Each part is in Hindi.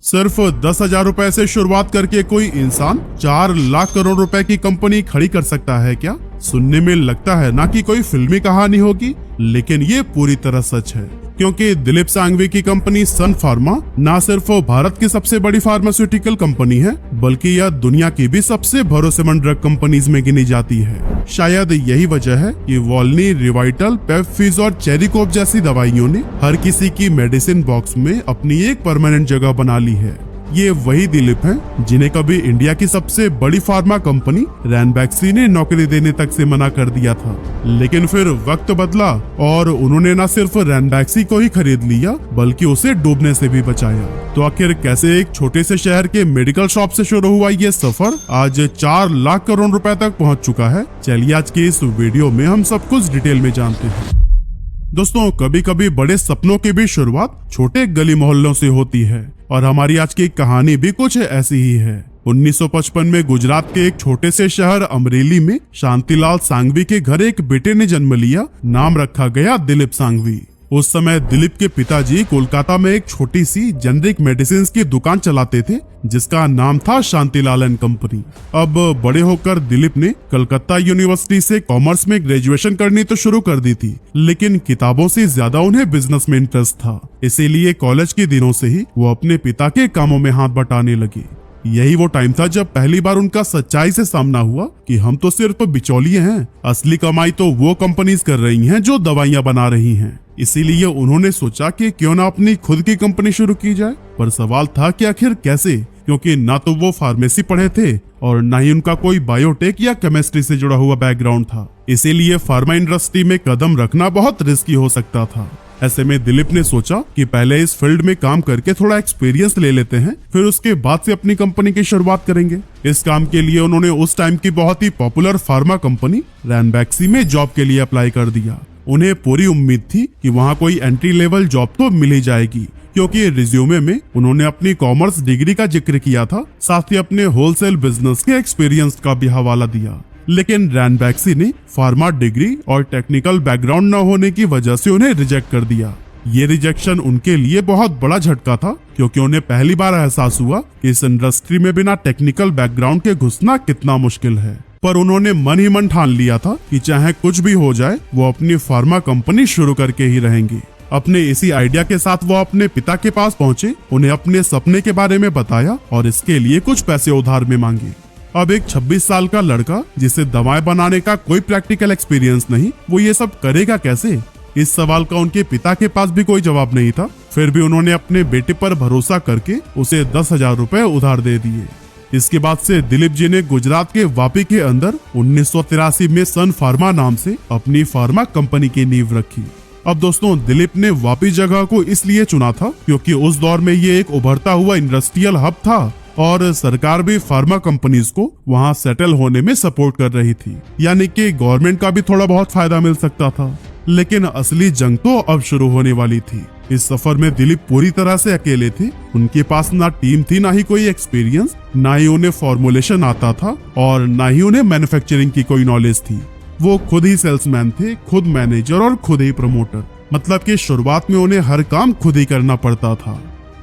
सिर्फ 10,000 रुपए से शुरुआत करके कोई इंसान 4 लाख करोड़ रुपए की कंपनी खड़ी कर सकता है क्या? सुनने में लगता है ना कि कोई फिल्मी कहानी होगी, लेकिन ये पूरी तरह सच है। क्योंकि दिलीप सांघवी की कंपनी सन फार्मा न सिर्फ भारत की सबसे बड़ी फार्मास्यूटिकल कंपनी है, बल्कि यह दुनिया की भी सबसे भरोसेमंद ड्रग कंपनीज में गिनी जाती है। शायद यही वजह है कि वॉल्नी, रिवाइटल, पेप्फिज और चेरिकोप जैसी दवाइयों ने हर किसी की मेडिसिन बॉक्स में अपनी एक परमानेंट जगह बना ली है। ये वही दिलीप हैं जिन्हें कभी इंडिया की सबसे बड़ी फार्मा कंपनी रैनबैक्सी ने नौकरी देने तक से मना कर दिया था। लेकिन फिर वक्त बदला और उन्होंने न सिर्फ रैनबैक्सी को ही खरीद लिया, बल्कि उसे डूबने से भी बचाया। तो आखिर कैसे एक छोटे से शहर के मेडिकल शॉप से शुरू हुआ ये सफर आज 4 लाख करोड़ रुपए तक पहुंच चुका है? चलिए आज की इस वीडियो में हम सब कुछ डिटेल में जानते हैं। दोस्तों, कभी कभी बड़े सपनों की भी शुरुआत छोटे गली मोहल्लों से होती है और हमारी आज की कहानी भी कुछ ऐसी ही है। 1955 में गुजरात के एक छोटे से शहर अमरेली में शांतिलाल सांघवी के घर एक बेटे ने जन्म लिया। नाम रखा गया दिलीप सांघवी। उस समय दिलीप के पिताजी कोलकाता में एक छोटी सी जेनरिक मेडिसिन की दुकान चलाते थे, जिसका नाम था शांतिलाल एंड कंपनी। अब बड़े होकर दिलीप ने कलकत्ता यूनिवर्सिटी से कॉमर्स में ग्रेजुएशन करनी तो शुरू कर दी थी, लेकिन किताबों से ज्यादा उन्हें बिजनेस में इंटरेस्ट था। इसीलिए कॉलेज के दिनों से ही वो अपने पिता के कामों में हाथ बटाने लगे। यही वो टाइम था जब पहली बार उनका सच्चाई से सामना हुआ कि हम तो सिर्फ बिचौलिए हैं, असली कमाई तो वो कंपनीज कर रही हैं जो दवाइयां बना रही हैं। इसीलिए उन्होंने सोचा कि क्यों ना अपनी खुद की कंपनी शुरू की जाए। पर सवाल था कि आखिर कैसे, क्योंकि ना तो वो फार्मेसी पढ़े थे और ना ही उनका कोई बायोटेक या केमिस्ट्री से जुड़ा हुआ बैकग्राउंड था। इसीलिए फार्मा इंडस्ट्री में कदम रखना बहुत रिस्की हो सकता था। ऐसे में दिलीप ने सोचा कि पहले इस फील्ड में काम करके थोड़ा एक्सपीरियंस ले लेते हैं, फिर उसके बाद से अपनी कंपनी की शुरुआत करेंगे। इस काम के लिए उन्होंने उस टाइम की बहुत ही पॉपुलर फार्मा कंपनी रैनबैक्सी में जॉब के लिए अप्लाई कर दिया। उन्हें पूरी उम्मीद थी कि वहाँ कोई एंट्री लेवल जॉब तो मिल ही जाएगी, क्योंकि रिज्यूमे में उन्होंने अपनी कॉमर्स डिग्री का जिक्र किया था, साथ ही अपने होलसेल बिजनेस के एक्सपीरियंस का भी हवाला दिया। लेकिन रैनबैक्सी ने फार्मा डिग्री और टेक्निकल बैकग्राउंड न होने की वजह से उन्हें रिजेक्ट कर दिया। ये रिजेक्शन उनके लिए बहुत बड़ा झटका था, क्योंकि उन्हें पहली बार एहसास हुआ कि इस इंडस्ट्री में बिना टेक्निकल बैकग्राउंड के घुसना कितना मुश्किल है। पर उन्होंने मन ही मन ठान लिया था कि चाहे कुछ भी हो जाए, वो अपनी फार्मा कंपनी शुरू करके ही रहेंगे। अपने इसी आइडिया के साथ वो अपने पिता के पास पहुंचे, उन्हें अपने सपने के बारे में बताया और इसके लिए कुछ पैसे उधार में मांगे। अब एक 26 साल का लड़का जिसे दवाएं बनाने का कोई प्रैक्टिकल एक्सपीरियंस नहीं, वो ये सब करेगा कैसे? इस सवाल का उनके पिता के पास भी कोई जवाब नहीं था। फिर भी उन्होंने अपने बेटे पर भरोसा करके उसे 10,000 रुपए उधार दे दिए। इसके बाद से दिलीप जी ने गुजरात के वापी के अंदर 1983 में सन फार्मा नाम से अपनी फार्मा कंपनी की नींव रखी। अब दोस्तों, दिलीप ने वापी जगह को इसलिए चुना था क्योंकि उस दौर में ये एक उभरता हुआ इंडस्ट्रियल हब था और सरकार भी फार्मा कंपनीज को वहां सेटल होने में सपोर्ट कर रही थी, यानी कि गवर्नमेंट का भी थोड़ा बहुत फायदा मिल सकता था। लेकिन असली जंग तो अब शुरू होने वाली थी। इस सफर में दिलीप पूरी तरह से अकेले थे। उनके पास ना टीम थी, ना ही कोई एक्सपीरियंस, ना ही उन्हें फॉर्मुलेशन आता था और ना ही उन्हें मैन्युफैक्चरिंग की कोई नॉलेज थी। वो खुद ही सेल्समैन थे, खुद मैनेजर और खुद ही प्रमोटर। मतलब कि शुरुआत में उन्हें हर काम खुद ही करना पड़ता था।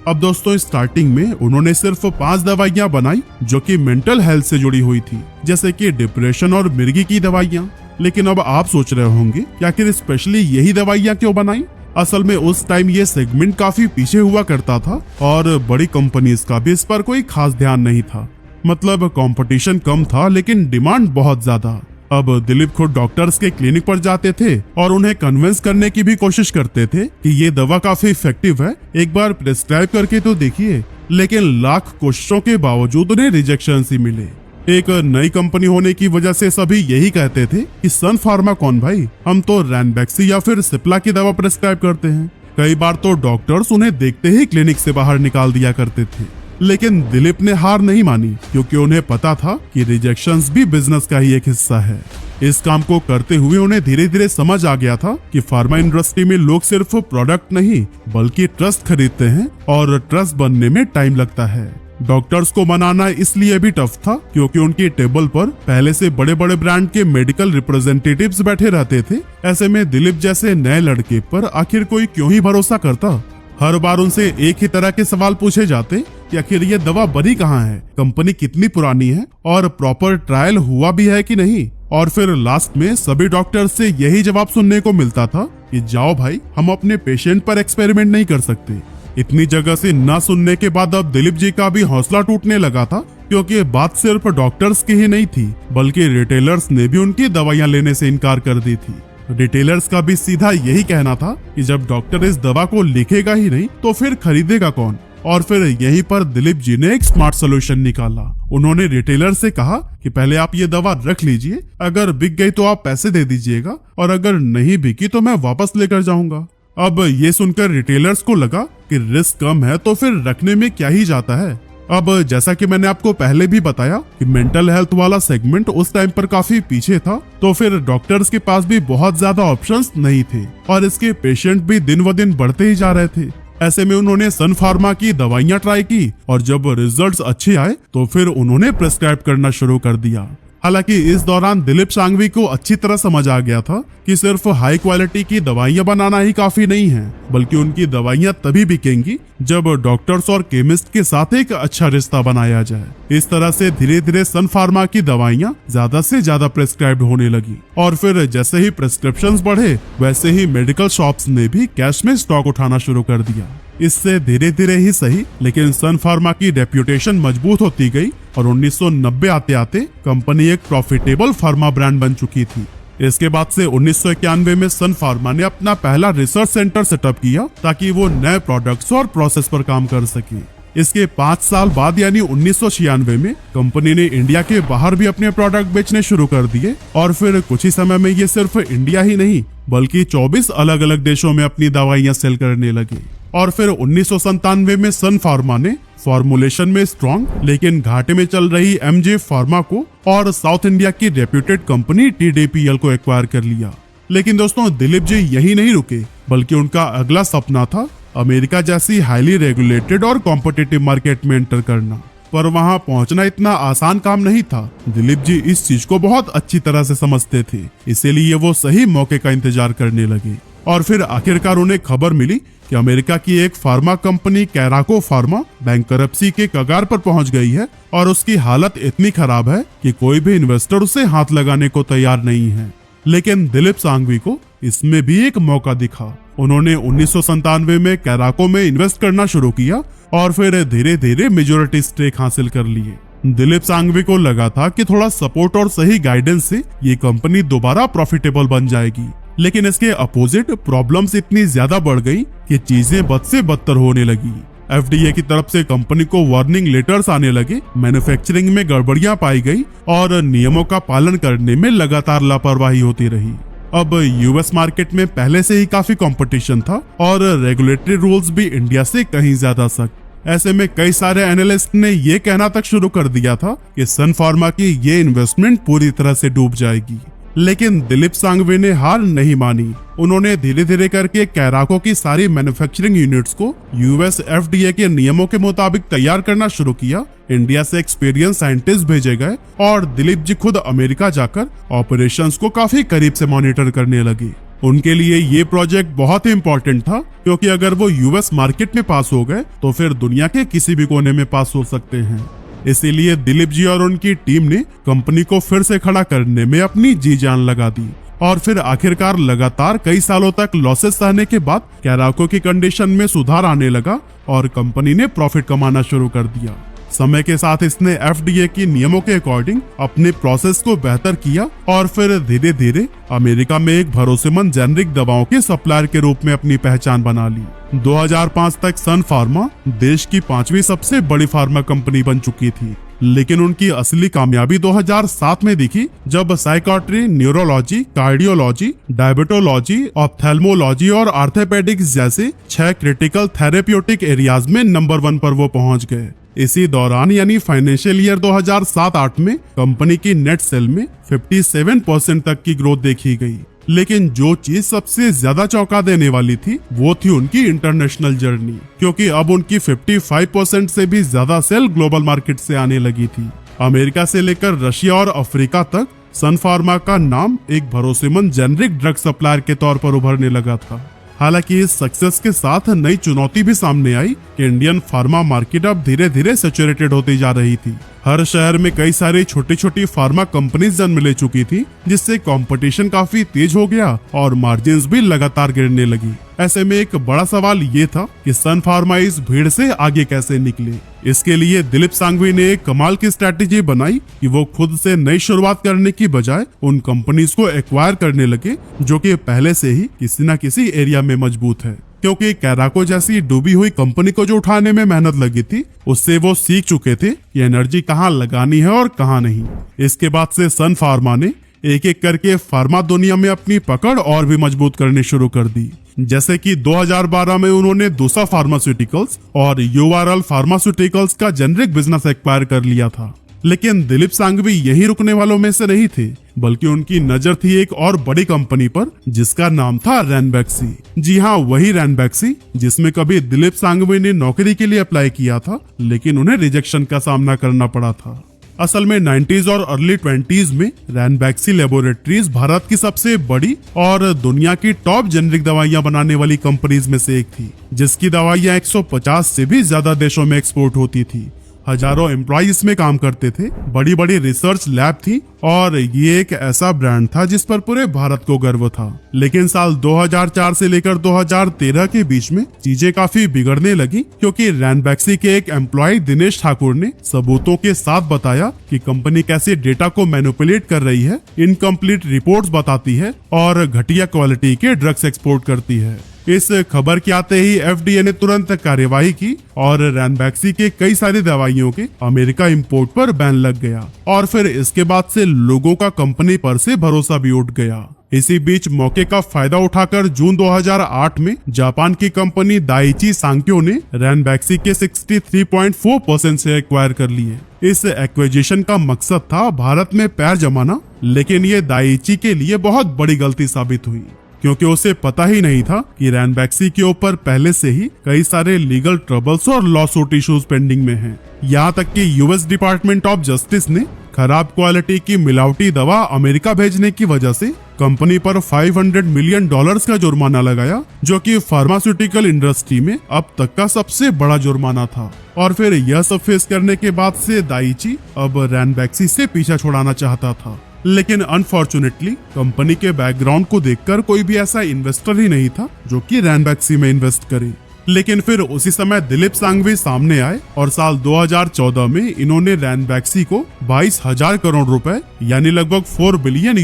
अब दोस्तों, स्टार्टिंग में उन्होंने सिर्फ 5 दवाइयां बनाई जो कि मेंटल हेल्थ से जुड़ी हुई थी, जैसे कि डिप्रेशन और मिर्गी की दवाइयां। लेकिन अब आप सोच रहे होंगे कि आखिर स्पेशली यही दवाइयां क्यों बनाई? असल में उस टाइम ये सेगमेंट काफी पीछे हुआ करता था और बड़ी कंपनीज का भी इस पर कोई खास ध्यान नहीं था। मतलब कंपटीशन कम था, लेकिन डिमांड बहुत ज्यादा। अब दिलीप खुद डॉक्टर्स के क्लिनिक पर जाते थे और उन्हें कन्विंस करने की भी कोशिश करते थे कि ये दवा काफी इफेक्टिव है, एक बार प्रिस्क्राइब करके तो देखिए। लेकिन लाख कोशिशों के बावजूद उन्हें रिजेक्शन ही मिले। एक नई कंपनी होने की वजह से सभी यही कहते थे कि सन फार्मा कौन भाई, हम तो रैनबैक्सी या फिर सिप्ला की दवा प्रिस्क्राइब करते हैं। कई बार तो डॉक्टर्स उन्हें देखते ही क्लिनिक से बाहर निकाल दिया करते थे। लेकिन दिलीप ने हार नहीं मानी, क्योंकि उन्हें पता था कि रिजेक्शंस भी बिजनेस का ही एक हिस्सा है। इस काम को करते हुए उन्हें धीरे धीरे समझ आ गया था कि फार्मा इंडस्ट्री में लोग सिर्फ प्रोडक्ट नहीं बल्कि ट्रस्ट खरीदते हैं और ट्रस्ट बनने में टाइम लगता है। डॉक्टर्स को मनाना इसलिए भी टफ था क्योंकि उनकी टेबल पर पहले से बड़े बड़े ब्रांड के मेडिकल रिप्रेजेंटेटिव्स बैठे रहते थे। ऐसे में दिलीप जैसे नए लड़के पर आखिर कोई क्यों ही भरोसा करता। हर बार उनसे एक ही तरह के सवाल पूछे जाते कि आखिर ये दवा बनी कहाँ है, कंपनी कितनी पुरानी है और प्रॉपर ट्रायल हुआ भी है कि नहीं। और फिर लास्ट में सभी डॉक्टर से यही जवाब सुनने को मिलता था कि जाओ भाई, हम अपने पेशेंट पर एक्सपेरिमेंट नहीं कर सकते। इतनी जगह से न सुनने के बाद अब दिलीप जी का भी हौसला टूटने लगा था, क्योंकि बात सिर्फ डॉक्टर्स की ही नहीं थी बल्कि रिटेलर्स ने भी उनकी दवाइयां लेने से इनकार कर दी थी। रिटेलर्स का भी सीधा यही कहना था कि जब डॉक्टर इस दवा को लिखेगा ही नहीं तो फिर खरीदेगा कौन। और फिर यहीं पर दिलीप जी ने एक स्मार्ट सोल्यूशन निकाला। उन्होंने रिटेलर से कहा कि पहले आप ये दवा रख लीजिए, अगर बिक गई तो आप पैसे दे दीजिएगा और अगर नहीं बिकी तो मैं वापस लेकर जाऊंगा। अब ये सुनकर रिटेलर्स को लगा कि रिस्क कम है तो फिर रखने में क्या ही जाता है। अब जैसा कि मैंने आपको पहले भी बताया कि मेंटल हेल्थ वाला सेगमेंट उस टाइम पर काफी पीछे था, तो फिर डॉक्टर्स के पास भी बहुत ज्यादा ऑप्शंस नहीं थे और इसके पेशेंट भी दिन व दिन बढ़ते ही जा रहे थे। ऐसे में उन्होंने सन फार्मा की दवाइयां ट्राई की और जब रिजल्ट्स अच्छे आए तो फिर उन्होंने प्रेस्क्राइब करना शुरू कर दिया। हालांकि इस दौरान दिलीप सांघवी को अच्छी तरह समझ आ गया था कि सिर्फ हाई क्वालिटी की दवाइयां बनाना ही काफी नहीं है, बल्कि उनकी दवाइयां तभी बिकेंगी जब डॉक्टर्स और केमिस्ट के साथ एक अच्छा रिश्ता बनाया जाए। इस तरह से धीरे धीरे सन फार्मा की दवाइयां ज्यादा से ज्यादा प्रेस्क्राइब होने लगी और फिर जैसे ही प्रेस्क्रिप्शंस बढ़े वैसे ही मेडिकल शॉप्स ने भी कैश में स्टॉक उठाना शुरू कर दिया। इससे धीरे धीरे ही सही लेकिन सन फार्मा की रेप्यूटेशन मजबूत होती गई और 1990 आते आते कंपनी एक प्रॉफिटेबल फार्मा ब्रांड बन चुकी थी। इसके बाद से 1991 में सन फार्मा ने अपना पहला रिसर्च सेंटर सेटअप किया ताकि वो नए प्रोडक्ट्स और प्रोसेस पर काम कर सके। इसके 5 साल बाद यानी 1996 में कंपनी ने इंडिया के बाहर भी अपने प्रोडक्ट बेचने शुरू कर दिए और फिर कुछ ही समय में ये सिर्फ इंडिया ही नहीं बल्कि 24 अलग अलग देशों में अपनी दवाइयां सेल करने लगी। और फिर 1997 में सन फार्मा ने फॉर्मुलेशन में स्ट्रॉन्ग लेकिन घाटे में चल रही एमजे फार्मा को और साउथ इंडिया की रेप्यूटेड कंपनी टीडीपीएल को एक्वायर कर लिया। लेकिन दोस्तों दिलीप जी यही नहीं रुके बल्कि उनका अगला सपना था अमेरिका जैसी हाईली रेगुलेटेड और कॉम्पिटिटिव मार्केट में एंटर करना। पर वहां पहुंचना इतना आसान काम नहीं था। दिलीप जी इस चीज को बहुत अच्छी तरह से समझते थे, इसीलिए वो सही मौके का इंतजार करने लगे। और फिर आखिरकार उन्हें खबर मिली कि अमेरिका की एक फार्मा कंपनी कैराको फार्मा बैंकरप्सी के कगार पर पहुंच गई है और उसकी हालत इतनी खराब है कि कोई भी इन्वेस्टर उसे हाथ लगाने को तैयार नहीं है। लेकिन दिलीप सांघवी को इसमें भी एक मौका दिखा। उन्होंने 1997 में कैराको में इन्वेस्ट करना शुरू किया और फिर धीरे धीरे मेजॉरिटी स्टेक हासिल कर लिए। दिलीप सांघवी को लगा था कि थोड़ा सपोर्ट और सही गाइडेंस से ये कंपनी दोबारा प्रॉफिटेबल बन जाएगी, लेकिन इसके अपोजिट प्रॉब्लम्स इतनी ज्यादा बढ़ गई कि चीजें बद से बदतर होने लगी। एफडीए की तरफ से कंपनी को वार्निंग लेटर्स आने लगे, मैन्युफैक्चरिंग में गड़बड़ियां पाई गई और नियमों का पालन करने में लगातार लापरवाही होती रही। अब यूएस मार्केट में पहले से ही काफी कंपटीशन था और रेगुलेटरी रूल्स भी इंडिया से कहीं ज्यादा सख्त। ऐसे में कई सारे एनालिस्ट ने ये कहना तक शुरू कर दिया था कि सन फार्मा की ये इन्वेस्टमेंट पूरी तरह से डूब जाएगी। लेकिन दिलीप सांघवी ने हार नहीं मानी। उन्होंने धीरे धीरे करके कैराको की सारी मैन्युफैक्चरिंग यूनिट्स को यूएस एफडीए के नियमों के मुताबिक तैयार करना शुरू किया। इंडिया से एक्सपीरियंस साइंटिस्ट भेजे गए और दिलीप जी खुद अमेरिका जाकर ऑपरेशंस को काफी करीब से मॉनिटर करने लगे। उनके लिए ये प्रोजेक्ट बहुत ही इम्पोर्टेंट था, क्योंकि अगर वो यूएस मार्केट में पास हो गए तो फिर दुनिया के किसी भी कोने में पास हो सकते हैं। इसीलिए दिलीप जी और उनकी टीम ने कंपनी को फिर से खड़ा करने में अपनी जी जान लगा दी और फिर आखिरकार लगातार कई सालों तक लॉसेस सहने के बाद कैराको की कंडीशन में सुधार आने लगा और कंपनी ने प्रॉफिट कमाना शुरू कर दिया। समय के साथ इसने एफडीए की नियमों के अकॉर्डिंग अपने प्रोसेस को बेहतर किया और फिर धीरे धीरे अमेरिका में एक भरोसेमंद जेनरिक दवाओं के सप्लायर के रूप में अपनी पहचान बना ली। 2005 तक सन फार्मा देश की 5वीं सबसे बड़ी फार्मा कंपनी बन चुकी थी, लेकिन उनकी असली कामयाबी 2007 में दिखी जब psychiatry, neurology, cardiology, diabetology, ophthalmology और आर्थोपेडिक्स जैसे 6 क्रिटिकल थेरेप्यूटिक एरियाज में नंबर 1 पर वो पहुंच गए। इसी दौरान यानी फाइनेंशियल ईयर 2007-8 में कंपनी की नेट सेल में 57% तक की ग्रोथ देखी गई। लेकिन जो चीज सबसे ज्यादा चौंका देने वाली थी वो थी उनकी इंटरनेशनल जर्नी, क्योंकि अब उनकी 55% से भी ज्यादा सेल ग्लोबल मार्केट से आने लगी थी। अमेरिका से लेकर रशिया और अफ्रीका तक सन फार्मा का नाम एक भरोसेमंद जेनरिक ड्रग सप्लायर के तौर पर उभरने लगा था। हालांकि इस सक्सेस के साथ नई चुनौती भी सामने आई कि इंडियन फार्मा मार्केट अब धीरे धीरे सैचुरेटेड होती जा रही थी। हर शहर में कई सारी छोटी छोटी फार्मा कंपनीज जन्म ले चुकी थी, जिससे कंपटीशन काफी तेज हो गया और मार्जिन्स भी लगातार गिरने लगी। ऐसे में एक बड़ा सवाल ये था कि सन फार्मा इस भीड़ से आगे कैसे निकले। इसके लिए दिलीप सांघवी ने एक कमाल की स्ट्रैटेजी बनाई कि वो खुद से नई शुरुआत करने की बजाय उन कंपनीज को एक्वायर करने लगे जो कि पहले से ही किसी न किसी एरिया में मजबूत है। क्योंकि कैराको जैसी डूबी हुई कंपनी को जो उठाने में मेहनत लगी थी, उससे वो सीख चुके थे कि एनर्जी कहाँ लगानी है और कहाँ नहीं। इसके बाद से सन फार्मा ने एक एक करके फार्मा दुनिया में अपनी पकड़ और भी मजबूत करनी शुरू कर दी। जैसे कि 2012 में उन्होंने दूसरा फार्मास्यूटिकल्स और यूआरएल फार्मास्यूटिकल्स का जेनरिक बिजनेस एक्वायर कर लिया था। लेकिन दिलीप सांघवी यही रुकने वालों में से नहीं थे, बल्कि उनकी नजर थी एक और बड़ी कंपनी पर जिसका नाम था रैनबैक्सी। जी हाँ, वही रैनबैक्सी जिसमें कभी दिलीप सांघवी ने नौकरी के लिए अप्लाई किया था, लेकिन उन्हें रिजेक्शन का सामना करना पड़ा था। असल में 90s और अर्ली 20s में रैनबैक्सी लेबोरेटरीज भारत की सबसे बड़ी और दुनिया की टॉप जेनरिक दवाइयां बनाने वाली कंपनीज में से एक थी, जिसकी दवाइयां 150 से भी ज्यादा देशों में एक्सपोर्ट होती थी। हजारों एम्प्लॉय इसमें काम करते थे, बड़ी बड़ी रिसर्च लैब थी और ये एक ऐसा ब्रांड था जिस पर पूरे भारत को गर्व था। लेकिन साल 2004 से लेकर 2013 के बीच में चीजें काफी बिगड़ने लगी, क्योंकि रैनबैक्सी के एक एम्प्लॉय दिनेश ठाकुर ने सबूतों के साथ बताया कि कंपनी कैसे डेटा को मैनिपुलेट कर रही है, इनकम्प्लीट रिपोर्ट्स बताती है और घटिया क्वालिटी के ड्रग्स एक्सपोर्ट करती है। इस खबर के आते ही एफडीए ने तुरंत कार्यवाही की और रैनबैक्सी के कई सारी दवाइयों के अमेरिका इंपोर्ट पर बैन लग गया और फिर इसके बाद से लोगों का कंपनी पर से भरोसा भी उठ गया। इसी बीच मौके का फायदा उठाकर जून 2008 में जापान की कंपनी दाइची सांक्यो ने रैनबैक्सी के 63.4% से एक्वायर कर लिए। इस एक्विजिशन का मकसद था भारत में पैर जमाना, लेकिन ये दाइची के लिए बहुत बड़ी गलती साबित हुई, क्योंकि उसे पता ही नहीं था कि रैनबैक्सी के ऊपर पहले से ही कई सारे लीगल ट्रबल्स और लॉ सूट इश्यूज पेंडिंग में हैं। यहाँ तक कि यूएस डिपार्टमेंट ऑफ जस्टिस ने खराब क्वालिटी की मिलावटी दवा अमेरिका भेजने की वजह से कंपनी पर $500 मिलियन का जुर्माना लगाया, जो कि फार्मास्यूटिकल इंडस्ट्री में अब तक का सबसे बड़ा जुर्माना था। और फिर यह सब फेस करने के बाद से दाइची अब रैनबैक्सी से पीछा छुड़ाना चाहता था। लेकिन अनफॉर्चुनेटली कंपनी के बैकग्राउंड को देखकर कोई भी ऐसा इन्वेस्टर ही नहीं था जो कि रैनबैक्सी में इन्वेस्ट करे। लेकिन फिर उसी समय दिलीप सांघवी सामने आए और साल 2014 में इन्होंने रैनबैक्सी को 22,000 करोड़ रुपए यानी लगभग $4 बिलियन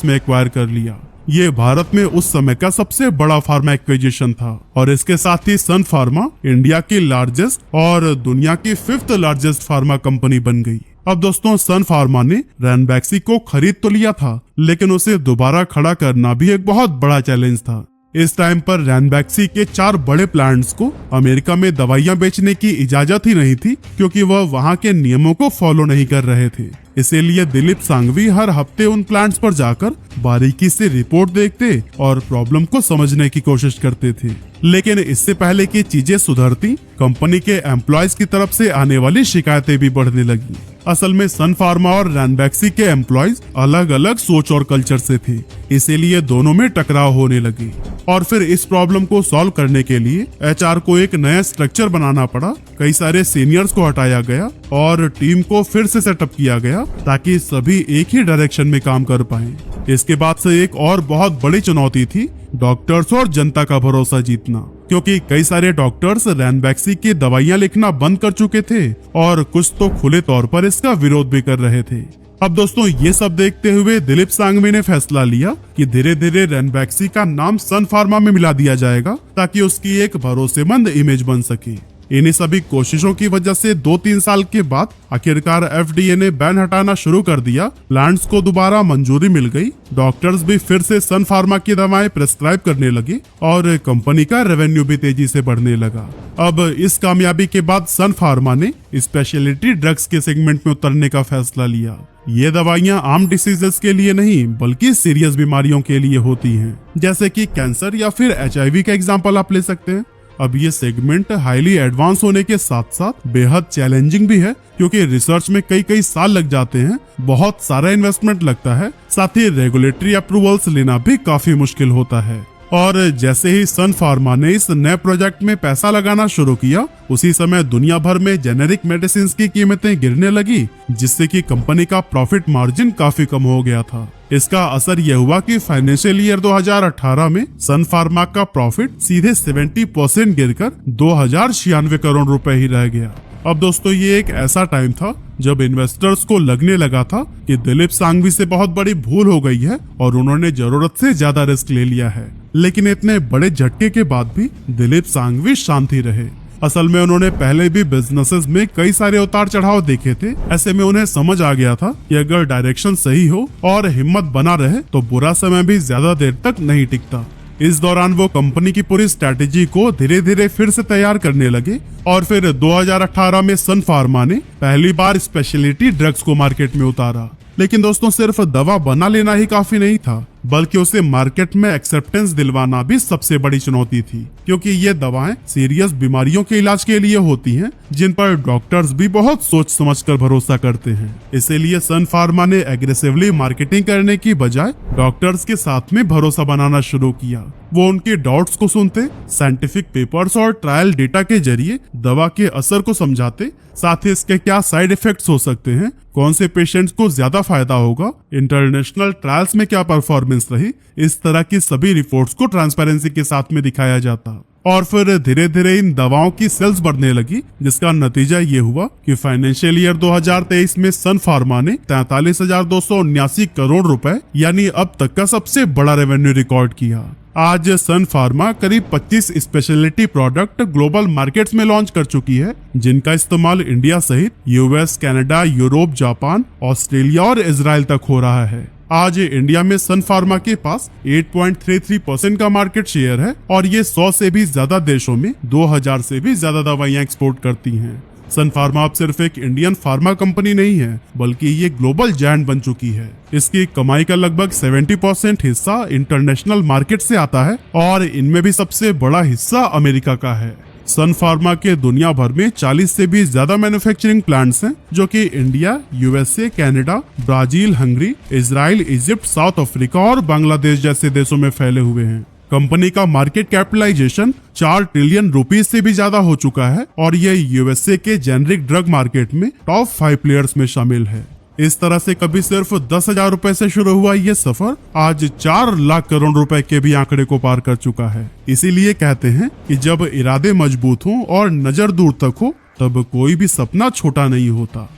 में एक्वायर कर लिया। ये भारत में उस समय का सबसे बड़ा फार्मा एक्विजिशन था और इसके साथ ही सन फार्मा इंडिया की लार्जेस्ट और दुनिया की 5th लार्जेस्ट फार्मा कंपनी बन गई। अब दोस्तों, सन फार्मा ने रैनबैक्सी को खरीद तो लिया था, लेकिन उसे दोबारा खड़ा करना भी एक बहुत बड़ा चैलेंज था। इस टाइम पर रैनबैक्सी के 4 बड़े प्लांट्स को अमेरिका में दवाइयां बेचने की इजाजत ही नहीं थी, क्योंकि वह वहां के नियमों को फॉलो नहीं कर रहे थे। इसीलिए दिलीप सांघवी हर हफ्ते उन प्लांट्स पर जाकर बारीकी से रिपोर्ट देखते और प्रॉब्लम को समझने की कोशिश करते थे। लेकिन इससे पहले कि चीजें सुधरती, कंपनी के एम्प्लॉयज की तरफ से आने वाली शिकायतें भी बढ़ने लगी। असल में सन फार्मा और रैनबैक्सी के एम्प्लॉयज अलग अलग सोच और कल्चर से थे, इसीलिए दोनों में टकराव होने लगे। और फिर इस प्रॉब्लम को सॉल्व करने के लिए एचआर को एक नया स्ट्रक्चर बनाना पड़ा। कई सारे सीनियर्स को हटाया गया और टीम को फिर से सेटअप किया गया ताकि सभी एक ही डायरेक्शन में काम कर पाएं। इसके बाद से एक और बहुत बड़ी चुनौती थी डॉक्टर्स और जनता का भरोसा जीतना, क्योंकि कई सारे डॉक्टर्स रैनबैक्सी की दवाइयां लिखना बंद कर चुके थे और कुछ तो खुले तौर पर इसका विरोध भी कर रहे थे। अब दोस्तों, ये सब देखते हुए दिलीप सांघवी ने फैसला लिया कि धीरे धीरे रैनबैक्सी का नाम सन फार्मा में मिला दिया जाएगा ताकि उसकी एक भरोसेमंद इमेज बन सके। इन्हीं सभी कोशिशों की वजह से 2-3 साल के बाद आखिरकार एफडीए ने बैन हटाना शुरू कर दिया। प्लांट्स को दोबारा मंजूरी मिल गई, डॉक्टर्स भी फिर से सन फार्मा की दवाएं प्रेस्क्राइब करने लगे और कंपनी का रेवेन्यू भी तेजी से बढ़ने लगा। अब इस कामयाबी के बाद सन फार्मा ने स्पेशलिटी ड्रग्स के सेगमेंट में उतरने का फैसला लिया। ये दवाइयां आम डिसीजेस के लिए नहीं बल्कि सीरियस बीमारियों के लिए होती हैं, जैसे कि कैंसर या फिर HIV का एग्जाम्पल आप ले सकते हैं। अब ये सेगमेंट हाईली एडवांस होने के साथ साथ बेहद चैलेंजिंग भी है, क्योंकि रिसर्च में कई साल लग जाते हैं, बहुत सारा इन्वेस्टमेंट लगता है, साथ ही रेगुलेटरी अप्रूवल्स लेना भी काफी मुश्किल होता है। और जैसे ही सन फार्मा ने इस नए प्रोजेक्ट में पैसा लगाना शुरू किया, उसी समय दुनिया भर में जेनेरिक मेडिसिन की कीमतें गिरने लगी, जिससे कि कंपनी का प्रॉफिट मार्जिन काफी कम हो गया था। इसका असर यह हुआ कि फाइनेंशियल ईयर 2018 में सन फार्मा का प्रॉफिट सीधे 70% गिरकर 2096 करोड़ रुपए ही रह गया। अब दोस्तों, ये एक ऐसा टाइम था जब इन्वेस्टर्स को लगने लगा था कि दिलीप सांघवी से बहुत बड़ी भूल हो गई है और उन्होंने जरूरत से ज्यादा रिस्क ले लिया है। लेकिन इतने बड़े झटके के बाद भी दिलीप सांघवी शांत ही रहे। असल में उन्होंने पहले भी बिजनेसेस में कई सारे उतार चढ़ाव देखे थे। ऐसे में उन्हें समझ आ गया था कि अगर डायरेक्शन सही हो और हिम्मत बना रहे तो बुरा समय भी ज्यादा देर तक नहीं टिकता। इस दौरान वो कंपनी की पूरी स्ट्रैटेजी को धीरे धीरे फिर से तैयार करने लगे और फिर 2018 में सन फार्मा ने पहली बार स्पेशलिटी ड्रग्स को मार्केट में उतारा। लेकिन दोस्तों, सिर्फ दवा बना लेना ही काफी नहीं था, बल्कि उसे मार्केट में एक्सेप्टेंस दिलवाना भी सबसे बड़ी चुनौती थी, क्योंकि ये दवाएं सीरियस बीमारियों के इलाज के लिए होती हैं, जिन पर डॉक्टर्स भी बहुत सोच समझकर भरोसा करते हैं। इसीलिए सन फार्मा ने एग्रेसिवली मार्केटिंग करने की बजाय डॉक्टर्स के साथ में भरोसा बनाना शुरू किया। वो उनके डाउट्स को सुनते, साइंटिफिक पेपर्स और ट्रायल डेटा के जरिए दवा के असर को समझाते, साथ ही इसके क्या साइड इफेक्ट्स हो सकते हैं, कौन से पेशेंट्स को ज्यादा फायदा होगा, इंटरनेशनल ट्रायल्स में क्या परफॉर्मेंस रही, इस तरह की सभी रिपोर्ट्स को ट्रांसपेरेंसी के साथ में दिखाया जाता। और फिर धीरे धीरे इन दवाओं की सेल्स बढ़ने लगी, जिसका नतीजा ये हुआ कि फाइनेंशियल ईयर 2023 में सन फार्मा ने 43,279 करोड़ रुपए यानी अब तक का सबसे बड़ा रेवेन्यू रिकॉर्ड किया। आज सन फार्मा करीब 25 स्पेशलिटी प्रोडक्ट ग्लोबल मार्केट्स में लॉन्च कर चुकी है, जिनका इस्तेमाल इंडिया सहित US, Canada, Europe, Japan, Australia और इजराइल तक हो रहा है। आज इंडिया में सन फार्मा के पास 8.33% का मार्केट शेयर है और ये 100 से भी ज्यादा देशों में 2000 से भी ज्यादा दवाइयां एक्सपोर्ट करती हैं। सन फार्मा अब सिर्फ एक इंडियन फार्मा कंपनी नहीं है, बल्कि ये ग्लोबल जायंट बन चुकी है। इसकी कमाई का लगभग 70% हिस्सा इंटरनेशनल मार्केट से आता है और इनमें भी सबसे बड़ा हिस्सा अमेरिका का है। सन फार्मा के दुनिया भर में 40 से भी ज्यादा मैन्युफैक्चरिंग प्लांट्स हैं, जो कि India, USA, Canada, Brazil, Hungary, Israel, Egypt, south Africa और बांग्लादेश जैसे देशों में फैले हुए हैं। कंपनी का मार्केट कैपिटलाइजेशन 4 ट्रिलियन रुपीस से भी ज्यादा हो चुका है और ये यूएसए के जेनरिक ड्रग मार्केट में टॉप 5 प्लेयर्स में शामिल है। इस तरह से कभी सिर्फ 10,000 रुपए से शुरू हुआ ये सफर आज 4 लाख करोड़ रुपए के भी आंकड़े को पार कर चुका है। इसीलिए कहते हैं कि जब इरादे मजबूत हों और नजर दूर तक हो, तब कोई भी सपना छोटा नहीं होता।